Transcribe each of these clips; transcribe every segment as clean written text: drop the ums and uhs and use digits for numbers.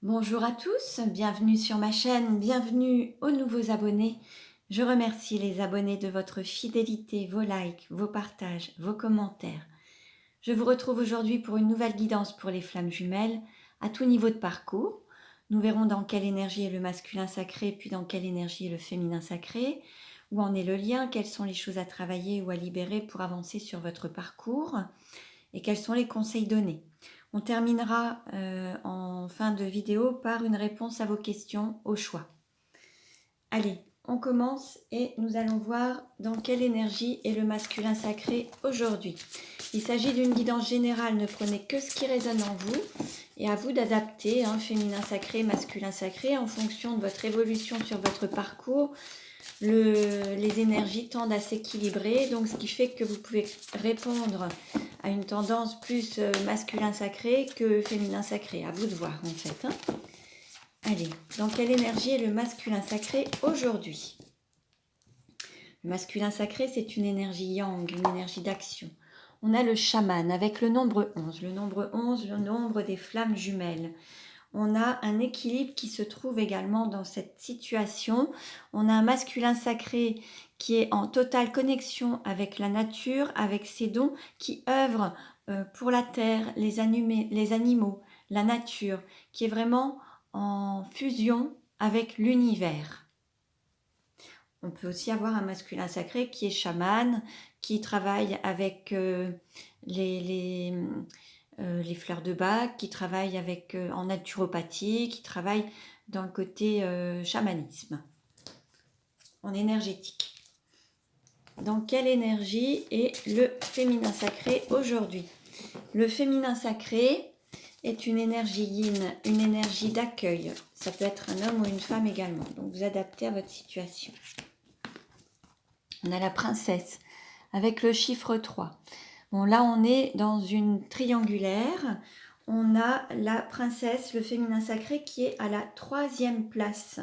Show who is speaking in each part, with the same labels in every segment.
Speaker 1: Bonjour à tous, bienvenue sur ma chaîne, bienvenue aux nouveaux abonnés. Je remercie les abonnés de votre fidélité, vos likes, vos partages, vos commentaires. Je vous retrouve aujourd'hui pour une nouvelle guidance pour les flammes jumelles à tout niveau de parcours. Nous verrons dans quelle énergie est le masculin sacré, puis dans quelle énergie est le féminin sacré, où en est le lien, quelles sont les choses à travailler ou à libérer pour avancer sur votre parcours et quels sont les conseils donnés. On terminera en fin de vidéo par une réponse à vos questions au choix. Allez, on commence et nous allons voir dans quelle énergie est le masculin sacré aujourd'hui. Il s'agit d'une guidance générale, ne prenez que ce qui résonne en vous et à vous d'adapter, féminin sacré, masculin sacré, en fonction de votre évolution sur votre parcours. Les énergies tendent à s'équilibrer, donc ce qui fait que vous pouvez répondre à une tendance plus masculin sacré que féminin sacré. À vous de voir en fait. Allez, dans quelle énergie est le masculin sacré aujourd'hui? Le masculin sacré, c'est une énergie yang, une énergie d'action. On a le chaman avec le nombre 11. Le nombre 11, le nombre des flammes jumelles. On a un équilibre qui se trouve également dans cette situation. On a un masculin sacré qui est en totale connexion avec la nature, avec ses dons, qui œuvre pour la terre, les animaux, la nature, qui est vraiment en fusion avec l'univers. On peut aussi avoir un masculin sacré qui est chaman, qui travaille avec les fleurs de bac, qui travaille en naturopathie, qui travaille dans le côté chamanisme, en énergétique. Dans quelle énergie est le féminin sacré aujourd'hui? Le féminin sacré est une énergie yin, une énergie d'accueil. Ça peut être un homme ou une femme également. Donc vous adaptez à votre situation. On a la princesse avec le chiffre 3. Bon, là, on est dans une triangulaire. On a la princesse, le féminin sacré, qui est à la 3e place,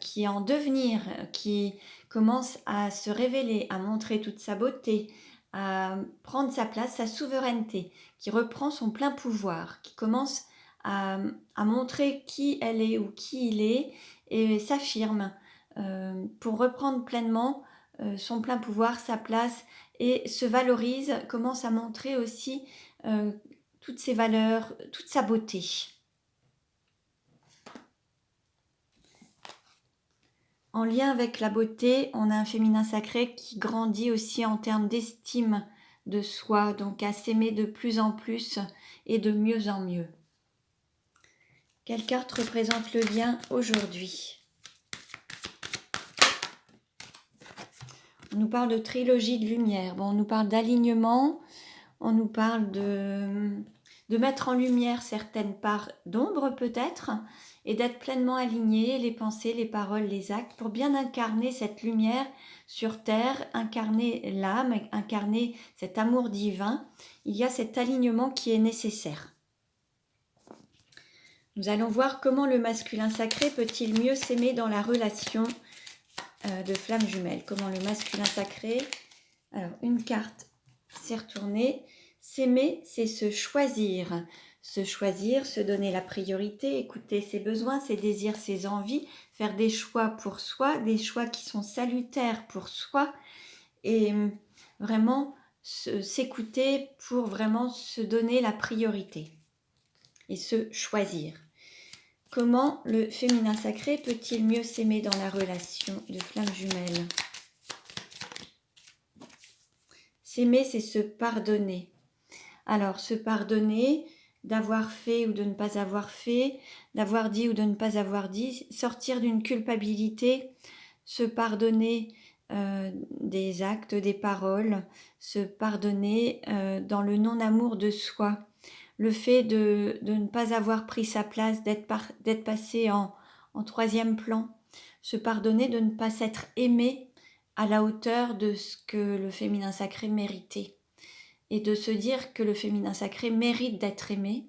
Speaker 1: qui est en devenir, qui commence à se révéler, à montrer toute sa beauté, à prendre sa place, sa souveraineté, qui reprend son plein pouvoir, qui commence à montrer qui elle est ou qui il est et s'affirme pour reprendre pleinement son plein pouvoir, sa place et se valorise, commence à montrer aussi toutes ses valeurs, toute sa beauté. En lien avec la beauté, on a un féminin sacré qui grandit aussi en termes d'estime de soi, donc à s'aimer de plus en plus et de mieux en mieux. Quelle carte représente le lien aujourd'hui? On nous parle de trilogie de lumière. Bon, on nous parle d'alignement, on nous parle de mettre en lumière certaines parts d'ombre peut-être, et d'être pleinement aligné, les pensées, les paroles, les actes, pour bien incarner cette lumière sur terre, incarner l'âme, incarner cet amour divin. Il y a cet alignement qui est nécessaire. Nous allons voir comment le masculin sacré peut-il mieux s'aimer dans la relation de flammes jumelles. Comment le masculin sacré... Alors, une carte s'est retournée. S'aimer, c'est se choisir. Se choisir, se donner la priorité, écouter ses besoins, ses désirs, ses envies, faire des choix pour soi, des choix qui sont salutaires pour soi et vraiment s'écouter pour vraiment se donner la priorité et se choisir. Comment le féminin sacré peut-il mieux s'aimer dans la relation de flammes jumelles? S'aimer, c'est se pardonner. Alors, se pardonner d'avoir fait ou de ne pas avoir fait, d'avoir dit ou de ne pas avoir dit, sortir d'une culpabilité, se pardonner des actes, des paroles, se pardonner dans le non-amour de soi. Le fait de ne pas avoir pris sa place, d'être passé en 3e plan, se pardonner de ne pas s'être aimé à la hauteur de ce que le féminin sacré méritait. Et de se dire que le féminin sacré mérite d'être aimé,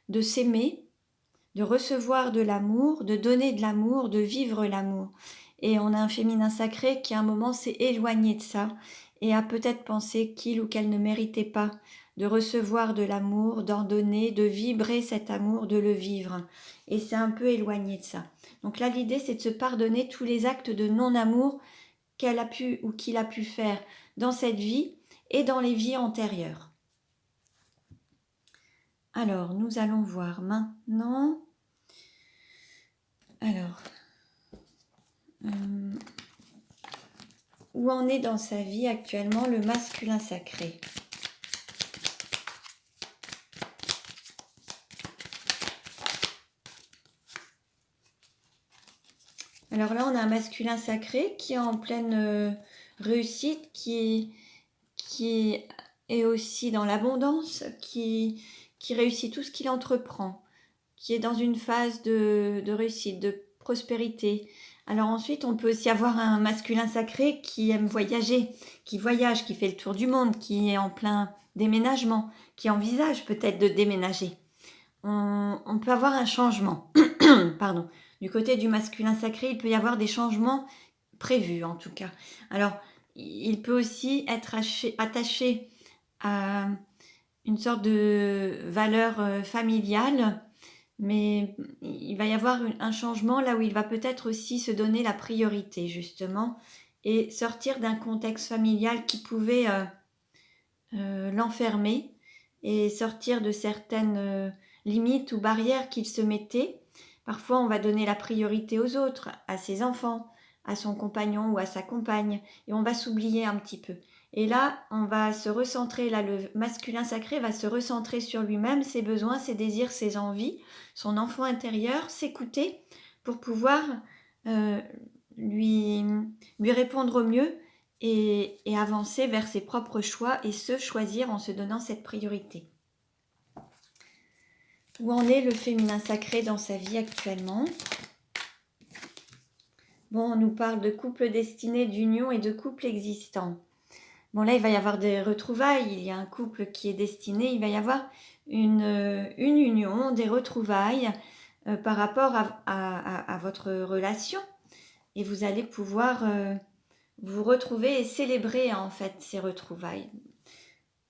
Speaker 1: de s'aimer, de recevoir de l'amour, de donner de l'amour, de vivre l'amour. Et on a un féminin sacré qui à un moment s'est éloigné de ça et a peut-être pensé qu'il ou qu'elle ne méritait pas de recevoir de l'amour, d'en donner, de vibrer cet amour, de le vivre. Et c'est un peu éloigné de ça. Donc là, l'idée, c'est de se pardonner tous les actes de non-amour qu'elle a pu ou qu'il a pu faire dans cette vie et dans les vies antérieures. Alors, nous allons voir maintenant. Alors, où en est dans sa vie actuellement le masculin sacré? Alors là, on a un masculin sacré qui est en pleine réussite, qui est aussi dans l'abondance, qui réussit tout ce qu'il entreprend, qui est dans une phase de réussite, de prospérité. Alors ensuite, on peut aussi avoir un masculin sacré qui aime voyager, qui voyage, qui fait le tour du monde, qui est en plein déménagement, qui envisage peut-être de déménager. On peut avoir un changement. Pardon. Du côté du masculin sacré, il peut y avoir des changements prévus en tout cas. Alors, il peut aussi être attaché à une sorte de valeur familiale, mais il va y avoir un changement là où il va peut-être aussi se donner la priorité justement et sortir d'un contexte familial qui pouvait l'enfermer et sortir de certaines limites ou barrières qu'il se mettait. Parfois, on va donner la priorité aux autres, à ses enfants, à son compagnon ou à sa compagne, et on va s'oublier un petit peu. Et là, on va se recentrer, là, le masculin sacré va se recentrer sur lui-même, ses besoins, ses désirs, ses envies, son enfant intérieur, s'écouter pour pouvoir lui répondre au mieux et avancer vers ses propres choix et se choisir en se donnant cette priorité. Où en est le féminin sacré dans sa vie actuellement? Bon, on nous parle de couple destiné, d'union et de couple existant. Bon, là, il va y avoir des retrouvailles. Il y a un couple qui est destiné. Il va y avoir une union, des retrouvailles par rapport à votre relation. Et vous allez pouvoir vous retrouver et célébrer en fait ces retrouvailles.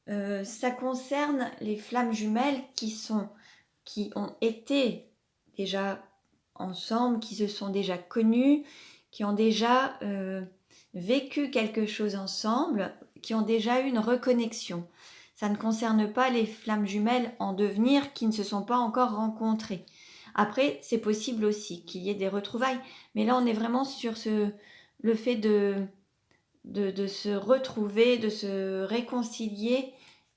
Speaker 1: Ça concerne les flammes jumelles qui ont été déjà ensemble, qui se sont déjà connues, qui ont déjà vécu quelque chose ensemble, qui ont déjà eu une reconnexion. Ça ne concerne pas les flammes jumelles en devenir qui ne se sont pas encore rencontrées. Après, c'est possible aussi qu'il y ait des retrouvailles, mais là on est vraiment sur le fait de se retrouver, de se réconcilier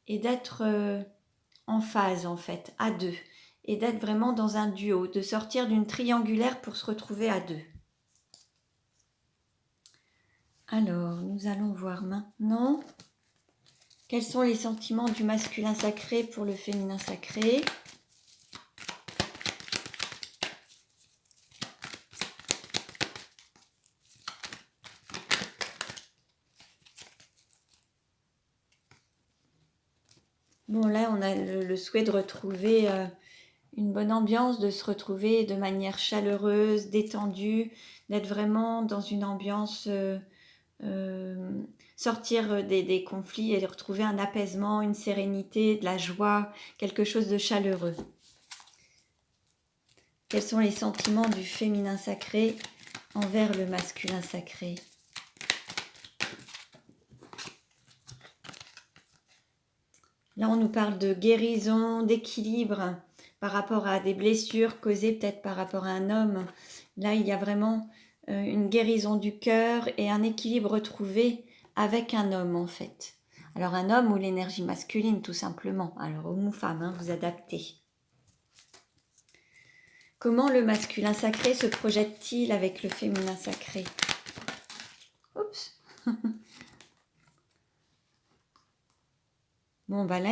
Speaker 1: et d'être en phase en fait, à deux, et d'être vraiment dans un duo, de sortir d'une triangulaire pour se retrouver à deux. Alors, nous allons voir maintenant quels sont les sentiments du masculin sacré pour le féminin sacré. Bon, là, on a le souhait de retrouver une bonne ambiance, de se retrouver de manière chaleureuse, détendue, d'être vraiment dans une ambiance, sortir des conflits et retrouver un apaisement, une sérénité, de la joie, quelque chose de chaleureux. Quels sont les sentiments du féminin sacré envers le masculin sacré? Là, on nous parle de guérison, d'équilibre par rapport à des blessures causées peut-être par rapport à un homme. Là, il y a vraiment une guérison du cœur et un équilibre retrouvé avec un homme en fait. Alors un homme ou l'énergie masculine tout simplement. Alors homme ou femme, hein, vous adaptez. Comment le masculin sacré se projette-t-il avec le féminin sacré? Oups. Bon, bah là,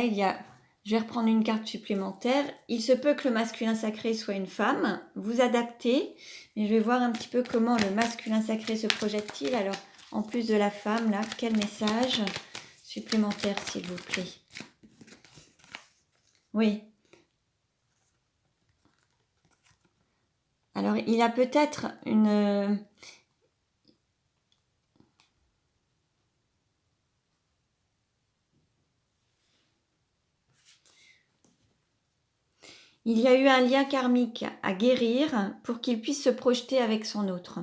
Speaker 1: je vais reprendre une carte supplémentaire. Il se peut que le masculin sacré soit une femme. Vous adaptez. Mais je vais voir un petit peu comment le masculin sacré se projette-t-il. Alors, en plus de la femme, là, quel message supplémentaire, s'il vous plaît? Oui. Alors, il a peut-être une... Il y a eu un lien karmique à guérir pour qu'il puisse se projeter avec son autre.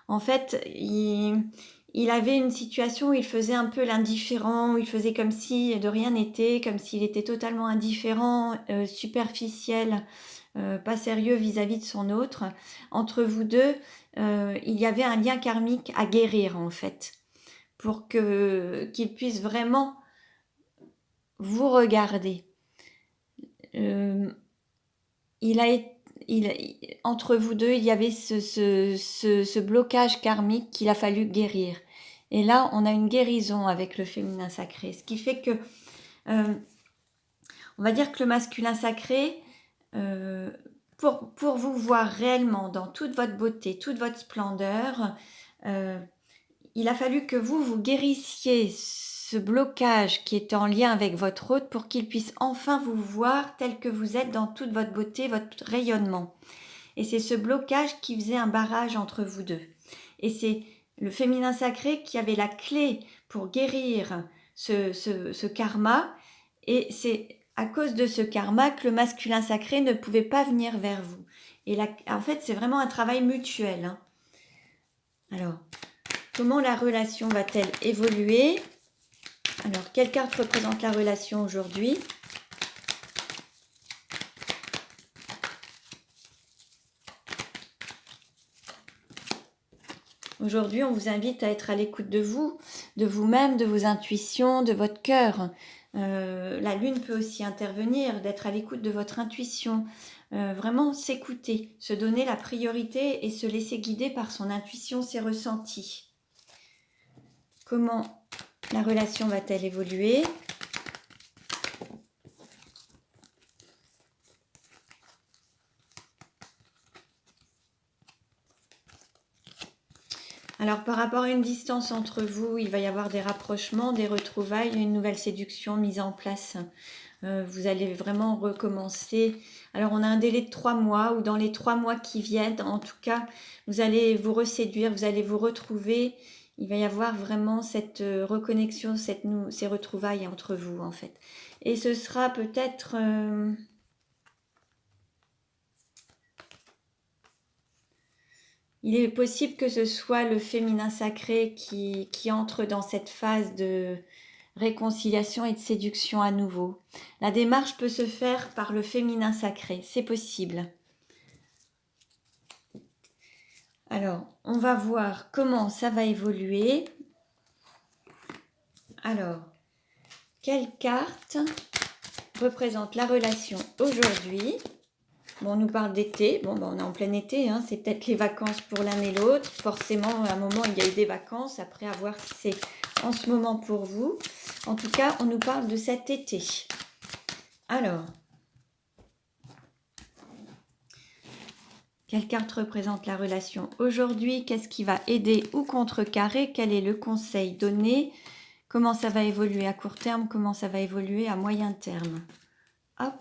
Speaker 1: En fait, il avait une situation où il faisait un peu l'indifférent, où il faisait comme si de rien n'était, comme s'il était totalement indifférent, superficiel, pas sérieux vis-à-vis de son autre. Entre vous deux, il y avait un lien karmique à guérir en fait, pour qu'il puisse vraiment vous regarder. Entre vous deux, il y avait ce blocage karmique qu'il a fallu guérir. Et là, on a une guérison avec le féminin sacré. Ce qui fait que, on va dire que le masculin sacré, pour vous voir réellement dans toute votre beauté, toute votre splendeur, il a fallu que vous guérissiez ce blocage qui est en lien avec votre hôte pour qu'il puisse enfin vous voir tel que vous êtes dans toute votre beauté, votre rayonnement. Et c'est ce blocage qui faisait un barrage entre vous deux. Et c'est le féminin sacré qui avait la clé pour guérir ce karma. Et c'est à cause de ce karma que le masculin sacré ne pouvait pas venir vers vous. Et là, en fait, c'est vraiment un travail mutuel. Hein. Alors, comment la relation va-t-elle évoluer? Alors, quelle carte représente la relation aujourd'hui? Aujourd'hui, on vous invite à être à l'écoute de vous, de vous-même, de vos intuitions, de votre cœur. La lune peut aussi intervenir, d'être à l'écoute de votre intuition. Vraiment s'écouter, se donner la priorité et se laisser guider par son intuition, ses ressentis. Comment la relation va-t-elle évoluer? Alors par rapport à une distance entre vous, il va y avoir des rapprochements, des retrouvailles, une nouvelle séduction mise en place. Vous allez vraiment recommencer. Alors on a un délai de 3 mois ou dans les 3 mois qui viennent, en tout cas, vous allez vous reséduire, vous allez vous retrouver. Il va y avoir vraiment cette reconnexion, ces retrouvailles entre vous en fait. Et ce sera peut-être... il est possible que ce soit le féminin sacré qui entre dans cette phase de réconciliation et de séduction à nouveau. La démarche peut se faire par le féminin sacré, c'est possible. Alors, on va voir comment ça va évoluer. Alors, quelle carte représente la relation aujourd'hui? Bon, on nous parle d'été. Bon, on est en plein été. Hein. C'est peut-être les vacances pour l'un et l'autre. Forcément, à un moment, il y a eu des vacances. Après, à voir si c'est en ce moment pour vous. En tout cas, on nous parle de cet été. Alors, quelle carte représente la relation aujourd'hui? Qu'est-ce qui va aider ou contrecarrer? Quel est le conseil donné? Comment ça va évoluer à court terme? Comment ça va évoluer à moyen terme? Hop.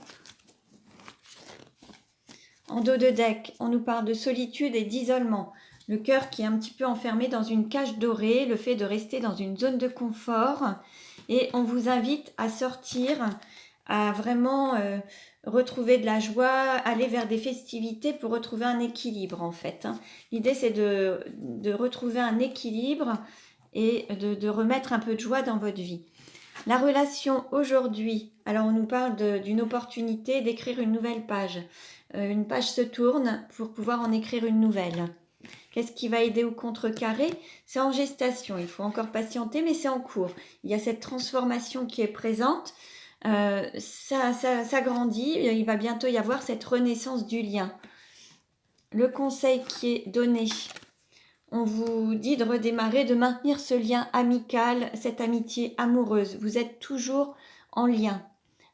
Speaker 1: En dos de deck, on nous parle de solitude et d'isolement. Le cœur qui est un petit peu enfermé dans une cage dorée, le fait de rester dans une zone de confort. Et on vous invite à sortir, à vraiment retrouver de la joie, aller vers des festivités pour retrouver un équilibre en fait. Hein. L'idée c'est de retrouver un équilibre et de remettre un peu de joie dans votre vie. La relation aujourd'hui, alors on nous parle d'une opportunité d'écrire une nouvelle page. Une page se tourne pour pouvoir en écrire une nouvelle. Qu'est-ce qui va aider ou contrecarrer? C'est en gestation, il faut encore patienter, mais c'est en cours. Il y a cette transformation qui est présente, ça grandit, il va bientôt y avoir cette renaissance du lien. Le conseil qui est donné, on vous dit de redémarrer, de maintenir ce lien amical, cette amitié amoureuse. Vous êtes toujours en lien,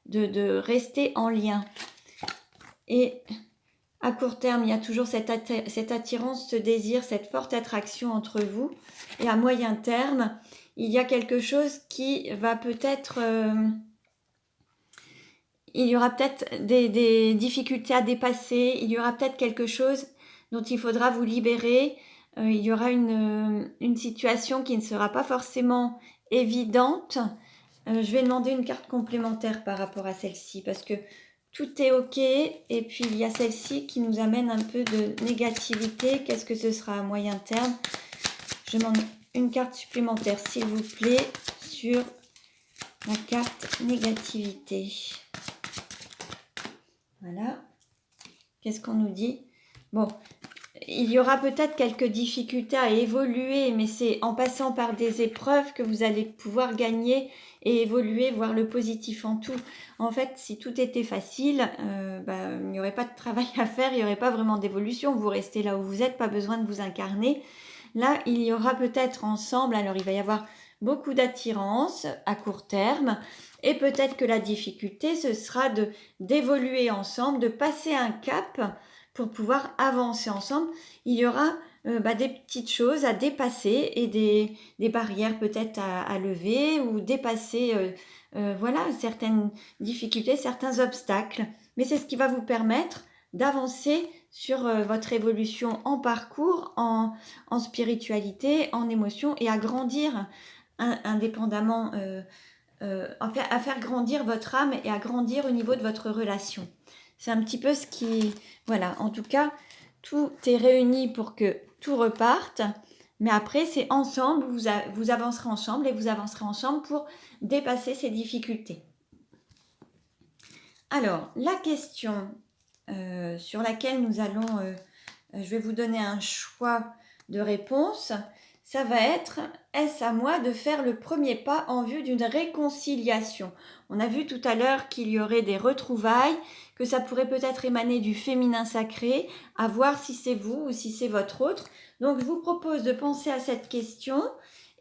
Speaker 1: de rester en lien. Et à court terme, il y a toujours cette attirance, ce désir, cette forte attraction entre vous. Et à moyen terme, il y a quelque chose qui va peut-être... il y aura peut-être des difficultés à dépasser. Il y aura peut-être quelque chose dont il faudra vous libérer. Il y aura une situation qui ne sera pas forcément évidente. Je vais demander une carte complémentaire par rapport à celle-ci parce que tout est OK. Et puis, il y a celle-ci qui nous amène un peu de négativité. Qu'est-ce que ce sera à moyen terme? Je demande une carte supplémentaire, s'il vous plaît, sur la carte négativité. Voilà. Qu'est-ce qu'on nous dit? Bon, il y aura peut-être quelques difficultés à évoluer, mais c'est en passant par des épreuves que vous allez pouvoir gagner et évoluer, voir le positif en tout. En fait, si tout était facile, il n'y aurait pas de travail à faire, il n'y aurait pas vraiment d'évolution. Vous restez là où vous êtes, pas besoin de vous incarner. Là, il y aura peut-être ensemble, alors il va y avoir beaucoup d'attirance à court terme, et peut-être que la difficulté, ce sera d'évoluer ensemble, de passer un cap pour pouvoir avancer ensemble. Il y aura des petites choses à dépasser et des barrières peut-être à lever ou dépasser certaines difficultés, certains obstacles. Mais c'est ce qui va vous permettre d'avancer sur votre évolution en parcours, en spiritualité, en émotion et à grandir indépendamment, à faire grandir votre âme et à grandir au niveau de votre relation. C'est un petit peu ce qui... Voilà, en tout cas, tout est réuni pour que tout reparte. Mais après, c'est ensemble, vous avancerez ensemble et vous avancerez ensemble pour dépasser ces difficultés. Alors, la question sur laquelle nous allons... je vais vous donner un choix de réponse. Ça va être, est-ce à moi de faire le premier pas en vue d'une réconciliation? On a vu tout à l'heure qu'il y aurait des retrouvailles, que ça pourrait peut-être émaner du féminin sacré, à voir si c'est vous ou si c'est votre autre. Donc je vous propose de penser à cette question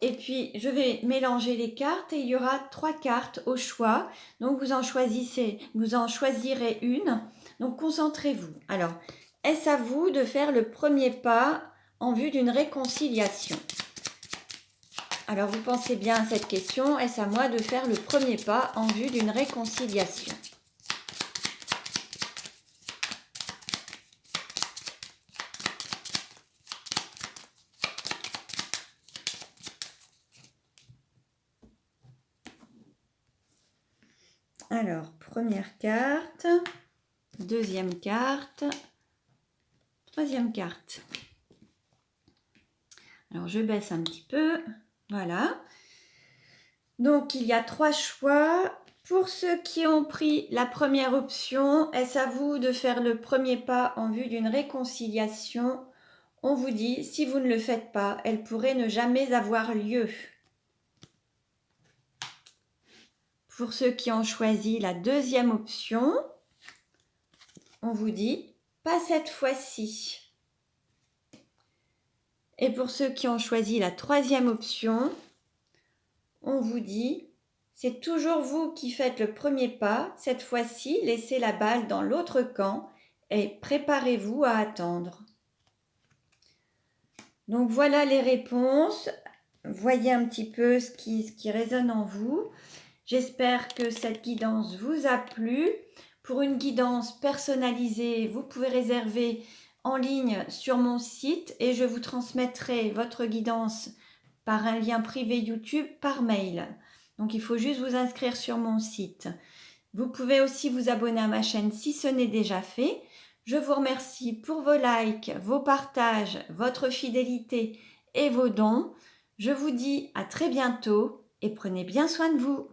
Speaker 1: et puis je vais mélanger les cartes et il y aura 3 cartes au choix. Donc vous en choisirez une. Donc concentrez-vous. Alors, est-ce à vous de faire le premier pas en vue d'une réconciliation? Alors vous pensez bien à cette question, est-ce à moi de faire le premier pas en vue d'une réconciliation? Alors, première carte, deuxième carte, troisième carte. Alors, je baisse un petit peu. Voilà. Donc, il y a 3 choix. Pour ceux qui ont pris la première option, est-ce à vous de faire le premier pas en vue d'une réconciliation? On vous dit, si vous ne le faites pas, elle pourrait ne jamais avoir lieu. Pour ceux qui ont choisi la deuxième option, on vous dit, pas cette fois-ci. Et pour ceux qui ont choisi la troisième option, on vous dit, c'est toujours vous qui faites le premier pas. Cette fois-ci, laissez la balle dans l'autre camp et préparez-vous à attendre. Donc voilà les réponses. Voyez un petit peu ce qui résonne en vous. J'espère que cette guidance vous a plu. Pour une guidance personnalisée, vous pouvez réserver en ligne sur mon site et je vous transmettrai votre guidance par un lien privé YouTube par mail. Donc il faut juste vous inscrire sur mon site. Vous pouvez aussi vous abonner à ma chaîne si ce n'est déjà fait. Je vous remercie pour vos likes, vos partages, votre fidélité et vos dons. Je vous dis à très bientôt et prenez bien soin de vous.